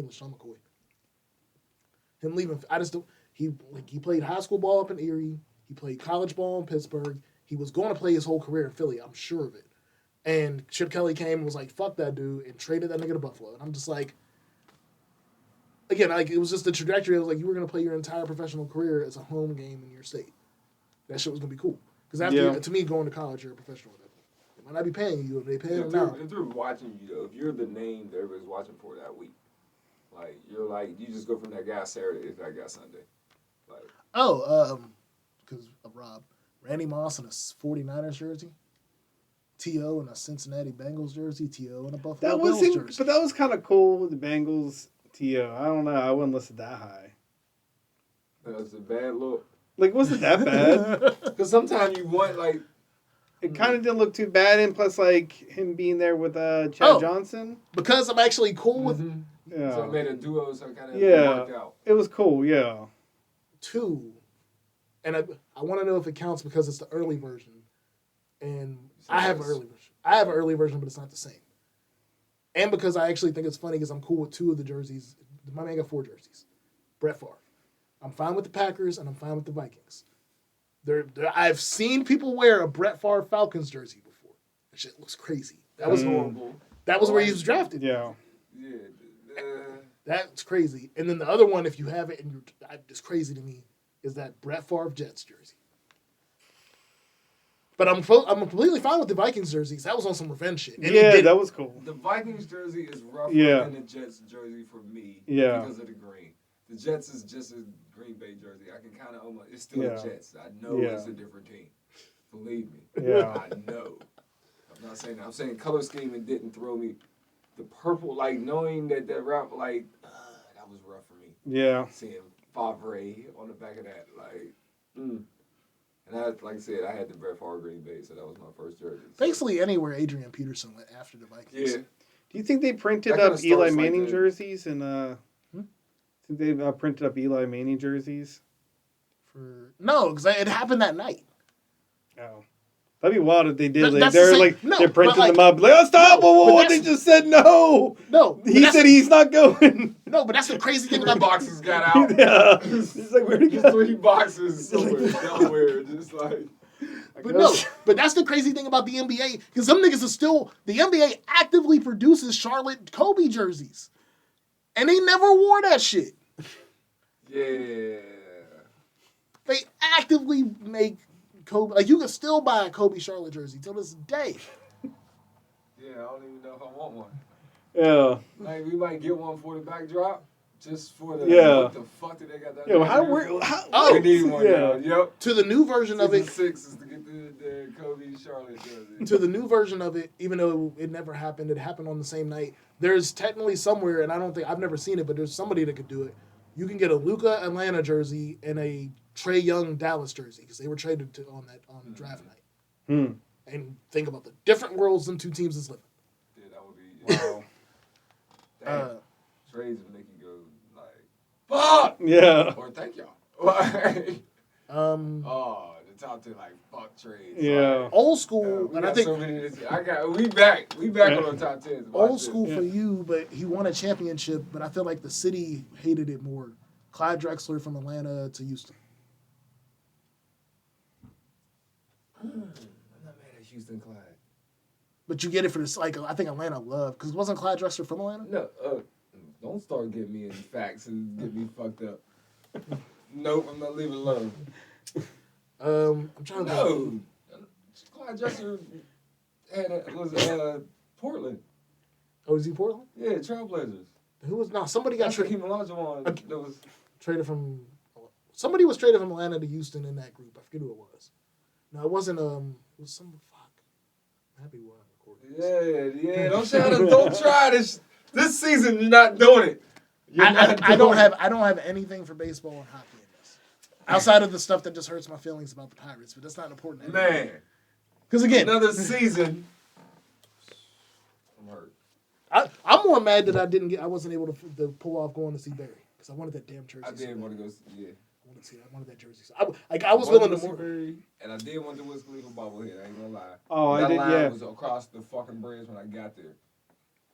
and LaShawn McCoy. Him leaving, I just don't. He played high school ball up in Erie. He played college ball in Pittsburgh. He was going to play his whole career in Philly. I'm sure of it. And Chip Kelly came and was like, "Fuck that dude," and traded that nigga to Buffalo. And I'm just like, again, like it was just the trajectory. I was like, you were going to play your entire professional career as a home game in your state. That shit was going to be cool. Because after, to me, going to college, you're a professional. They might not be paying you if they pay them now. If they're watching you, though, if you're the name that everybody's watching for that week, like, you're like, you just go from that guy Saturday to that guy Sunday. Like, because of Rob, Randy Moss in a 49ers jersey, T.O. in a Cincinnati Bengals jersey, T.O. in a Buffalo Bills jersey. But that was kind of cool with the Bengals, T.O. I don't know. I wouldn't list it that high. that was a bad look. Like, wasn't that bad? Because sometimes you want, like... It kind of didn't look too bad, and plus, like, him being there with Chad Johnson. Because I'm actually cool with... Yeah. So it made a duo, so it kind of worked out. It was cool, yeah. 2, and I want to know if it counts because it's the early version. And I have an early version. I have an early version, but it's not the same. And because I actually think it's funny because I'm cool with 2 of the jerseys. My man got 4 jerseys. Brett Favre. I'm fine with the Packers, and I'm fine with the Vikings. I've seen people wear a Brett Favre Falcons jersey before. That shit looks crazy. That was horrible. That was where he was drafted. Yeah. That's crazy. And then the other one, if you have it, and it's crazy to me, is that Brett Favre Jets jersey. But I'm completely fine with the Vikings jerseys. That was on some revenge shit. And that was cool. The Vikings jersey is rougher than the Jets jersey for me because of the green. The Jets is just a Green Bay jersey. I can kind of almost... It's still the Jets. I know it's a different team. Believe me. Yeah. I know. I'm not saying that. I'm saying color scheming didn't throw me... The purple, like, knowing that route, like, that was rough for me. Yeah. Seeing Favre on the back of that, like, And like I said, I had the Brett Favre Green Bay, so that was my first jersey. Basically anywhere Adrian Peterson went after the Vikings. Yeah. Do you think they printed up Eli Manning jerseys and think they printed up Eli Manning jerseys? No, because it happened that night. Oh. That'd be wild if they did. They're printing them up. Like, oh, stop! Whoa, they just said no. No. He said he's not going. No, but that's the crazy thing 3 boxes got out. Yeah. It's like, where'd he go? 3 boxes somewhere, Delaware, just like... But that's the crazy thing about the NBA, because some niggas are still... The NBA actively produces Charlotte Kobe jerseys. And they never wore that shit. Yeah. They actively make Kobe... Like, you can still buy a Kobe Charlotte jersey till this day. Yeah, I don't even know if I want one. Yeah. Like, we might get one for the backdrop, just for the... What the fuck did they got that? Yeah, we need one now. Yep. To the new version of it... 6 is to get the Kobe Charlotte jersey. To the new version of it, even though it never happened, it happened on the same night. There's technically somewhere, and I've never seen it, but there's somebody that could do it. You can get a Luka Atlanta jersey and a Trae Young Dallas jersey because they were traded on draft night. And think about the different worlds them 2 teams is living. Yeah, that would be wow. Damn. Trades would make you go like, fuck. Yeah. Or thank y'all. The top 10 like fuck trades. Yeah. Like, old school, and I think so many. We back on the top 10. Old school for you, but he won a championship. But I feel like the city hated it more. Clyde Drexler from Atlanta to Houston. I'm not mad at Houston Clyde. But you get it for this, like, I think Atlanta loved, because wasn't Clyde Drexler from Atlanta? No, don't start getting me in facts and get me fucked up. Nope, I'm not leaving alone. I'm trying to... No, Clyde Drexler was Portland. Oh, is he Portland? Yeah, Trailblazers. Who was... No, somebody got traded. That was traded from... Somebody was traded from Atlanta to Houston in that group. I forget who it was. No, it wasn't... It was some... Fuck. Happy one. Yeah. Don't try this. This season, you're not doing it. I don't have anything for baseball and hockey in this. Outside of the stuff that just hurts my feelings about the Pirates, but that's not important. Man. Because again... Another season... I'm hurt. I'm more mad that I wasn't able to pull off going to see Barry. Because I wanted that damn jersey. I did want to go see, I wanted that jersey. So I was willing to more. And I did want the Wiz Khalifa bobblehead. I ain't gonna lie. Oh, that I did. line Yeah. was across the fucking bridge when I got there.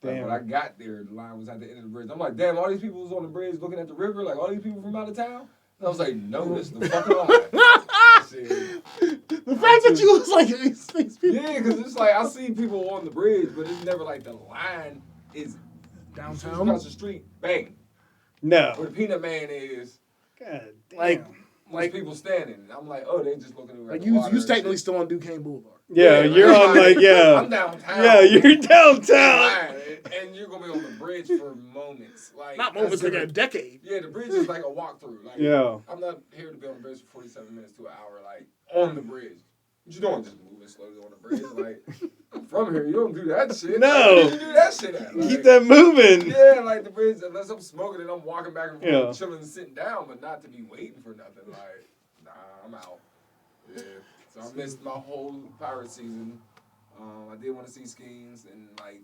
Like, when I got there, the line was at the end of the bridge. I'm like, damn, all these people was on the bridge looking at the river, like all these people from out of town. And I was like, no, this is the fucking line. The fact that you was like these people. Yeah, because it's like I see people on the bridge, but it's never like the line is downtown across the street. Bang. No. Where the Peanut Man is. God damn. Like people standing. I'm like, oh, they just looking around. Like you technically still on Duquesne Boulevard. Yeah, you're on I'm downtown. Yeah, you're downtown. And you're gonna be on the bridge for moments. Like not moments, like a decade. Yeah, the bridge is like a walkthrough. Like, I'm not here to be on the bridge for 47 minutes to an hour, like on the bridge. What you doing? Just moving slowly on the bridge. Like I'm from here, you don't do that shit. No. Like, where you do that shit at? Like, keep that moving. Yeah, like the bridge, unless I'm smoking and I'm walking back and forth, chilling and sitting down, but not to be waiting for nothing. Like, nah, I'm out. Yeah. So I missed my whole pirate season. I did want to see Skeens and like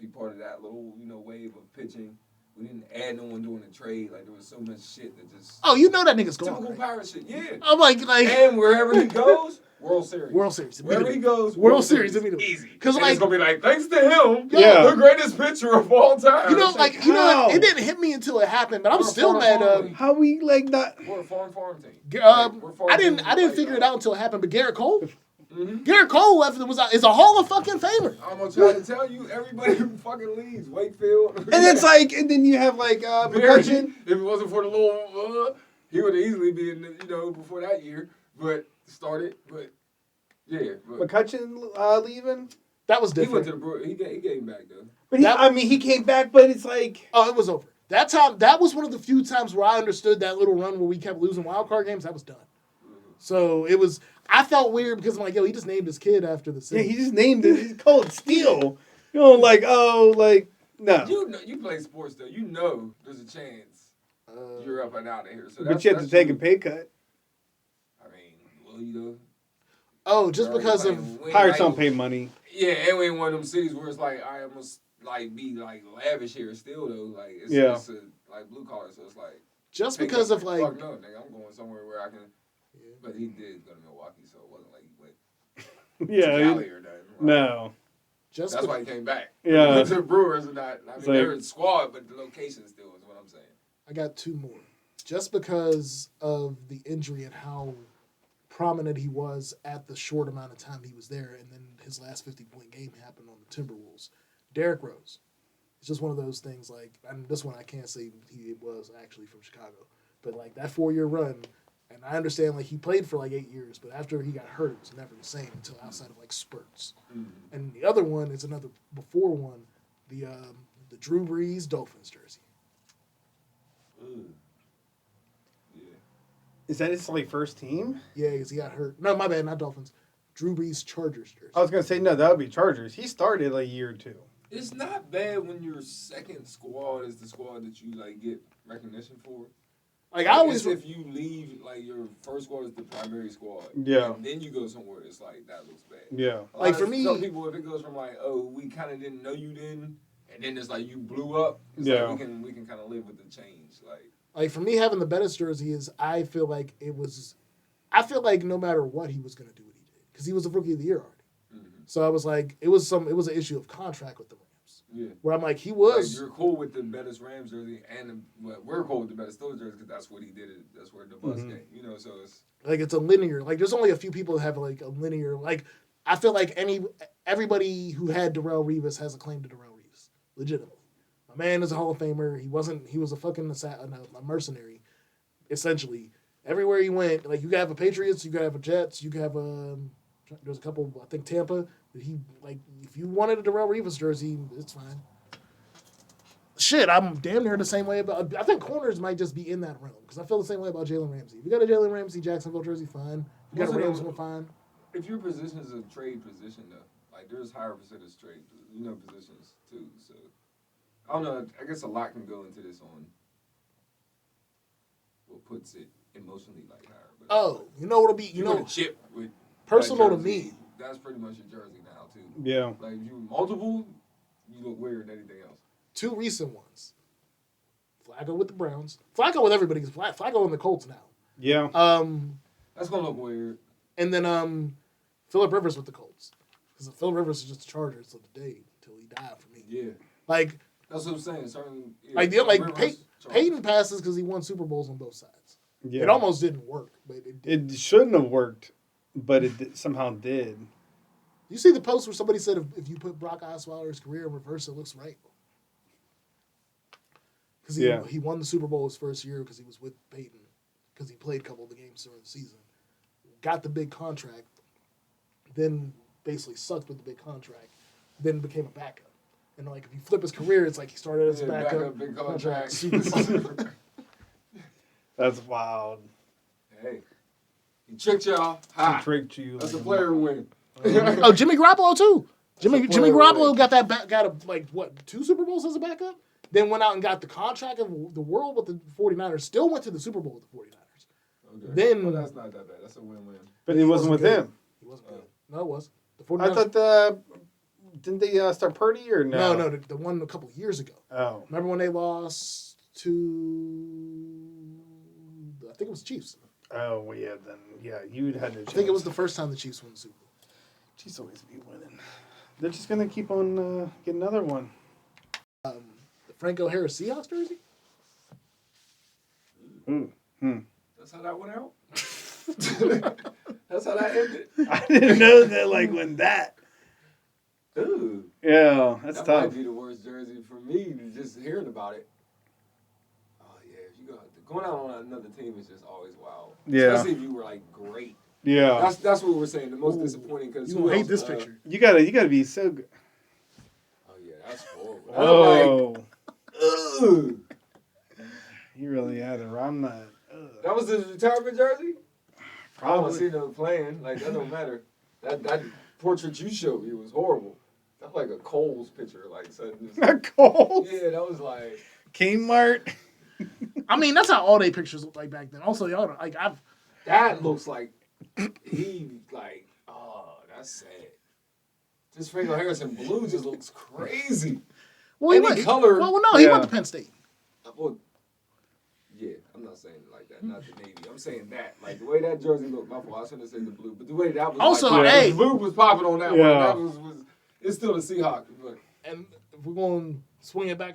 be part of that little, wave of pitching. We didn't add no one doing the trade. Like there was so much shit that just. Oh, you know that nigga's gone. Typical pirate shit. Yeah. I'm like. And wherever he goes, World Series. Wherever he goes, World Series immediately. Easy. Because like it's gonna be like thanks to him, the greatest pitcher of all time. It didn't hit me until it happened, but I'm still mad. How we like not? We're a farm team. I didn't figure it out until it happened. But Garrett Cole. Mm-hmm. Garrett Cole is a Hall of fucking Famer. I'm gonna try to tell you, everybody who fucking leaves Wakefield. And it's like, and then you have like McCutcheon. If it wasn't for the little, he would have easily been, before that year. But started, but yeah. But McCutcheon leaving. That was different. He went to the Brewers. He came back though. But he came back, but it's like, it was over. That was one of the few times where I understood that little run where we kept losing wild card games. That was done. So it was. I felt weird because I'm like, he just named his kid after the city. Yeah, he just named it. He's called Steel. No. You play sports though. You know there's a chance you're up and out of here. So but you have to take a pay cut. I mean, will you? Oh, just because of Pirates don't pay money. Yeah, and we in one of them cities where it's like I must like be like lavish here still though. Like it's like blue collar, so it's like just because of like. Fuck no, nigga, I'm going somewhere where I can. Yeah. But he did go to Milwaukee, so it wasn't like he went to Cali or nothing. Like, no. That's why he came back. Yeah. Went to the Brewers and not. I mean, they're in squad, but the location still is what I'm saying. I got two more. Just because of the injury and how prominent he was at the short amount of time he was there, and then his last 50-point game happened on the Timberwolves. Derrick Rose. It's just one of those things. Like, and this one I can't say he was actually from Chicago, but like that 4-year run. And I understand, like, he played for, like, 8 years, but after he got hurt, it was never the same until outside of, like, spurts. Mm-hmm. And the other one is another before one, the Drew Brees Dolphins jersey. Yeah. Is that his, like, first team? Yeah, because he got hurt. No, my bad, not Dolphins. Drew Brees Chargers jersey. I was going to say, no, that would be Chargers. He started, like, a year or two. It's not bad when your second squad is the squad that you, like, get recognition for. Like I always, if you leave, like your first squad is the primary squad. Yeah. And then you go somewhere, it's like that looks bad. Yeah. Like for me, some people, if it goes from like, oh, we kind of didn't know you then, and then it's like you blew up. It's like we can kind of live with the change. Like for me, having the Bettis jersey is, I feel like no matter what he was gonna do what he did because he was a Rookie of the Year already. Mm-hmm. So I was like, it was an issue of contract with the Rams. Yeah. Where I'm like, he was. Like, you're cool with the Bettis Rams jersey, and we're cool with the Bettis Steelers jersey because that's what he did. That's where the bus came. So it's like it's a linear. Like there's only a few people that have like a linear. Like I feel like everybody who had Darrelle Revis has a claim to Darrelle Revis, legitimately. My man is a Hall of Famer. He was a fucking a mercenary, essentially. Everywhere he went, like you could have a Patriots, you could have a Jets, you could have there's a couple, I think Tampa. He like if you wanted a Darrelle Revis jersey, it's fine. Shit, I'm damn near the same way about. I think corners might just be in that realm because I feel the same way about Jalen Ramsey. If you got a Jalen Ramsey Jacksonville jersey, fine. If you got a Rams one, fine. If your position is a trade position, though, like there's higher percentage trade, positions too. So I don't know. I guess a lot can go into this on what puts it emotionally like higher. But you know what'll be? You know, a chip with personal to me. That's pretty much your jersey now too. Yeah. Like if you multiple, you look weird than anything else. Two recent ones. Flacco with the Browns. Flacco with everybody. Flacco in the Colts now. Yeah. That's gonna look weird. And then Phillip Rivers with the Colts. Because Phillip Rivers is just a Charger till the day till he died for me. Yeah. Like that's what I'm saying. Certain, Peyton passes because he won Super Bowls on both sides. Yeah. It almost didn't work, but it did. It shouldn't have worked, but it somehow did. You see the post where somebody said if you put Brock Osweiler's career in reverse, it looks right. Because he won the Super Bowl his first year because he was with Peyton, because he played a couple of the games during the season. Got the big contract, then basically sucked with the big contract, then became a backup. And like if you flip his career, it's like he started as a backup, big contract. That's wild. Hey, he tricked y'all. He tricked you. That's a player win. Oh, Jimmy Garoppolo too. Jimmy Garoppolo got 2 Super Bowls as a backup? Then went out and got the contract of the world with the 49ers. Still went to the Super Bowl with the 49ers. Okay. Then that's not that bad. That's a win-win. But he wasn't with him. He wasn't good. No, it was. The 49ers. I thought didn't they start Purdy or no? No, the one a couple years ago. Oh. Remember when they lost to I think it was the Chiefs. Oh, well, yeah, then, yeah, you'd had to. I think it was the first time the Chiefs won the Super Bowl. Chiefs always be winning. They're just going to keep on getting another one. The Franco Harris Seahawks jersey? That's how that went out? That's how that ended? I didn't know that, like, when that. Ooh. Yeah, that's that tough. That might be the worst jersey for me, just hearing about it. Oh, yeah, if you going out on another team is just always wild. Yeah. Especially if you were, like, great. Yeah. That's what we're saying. The most disappointing because you hate this picture. You gotta be so good. Oh yeah, that's horrible. Oh. Ugh. You really had it. I'm not. That was his retirement jersey? Probably. I don't see them playing. Like that don't matter. That portrait you showed me was horrible. That's like a Kohl's picture. Like a Kohl's? Yeah, that was like Kmart. I mean, that's how all day pictures look like back then. Also, y'all don't, like that looks like that's sad. This Franco Harris in blue just looks crazy. Well, he went to Penn State. Well, yeah, I'm not saying it like that. Not the Navy. I'm saying that. Like the way that jersey looked. My fault. I shouldn't have said the blue, but the way that was. Also, the blue was popping on that one. That was it's still a Seahawks. But. And if we're going to swing it back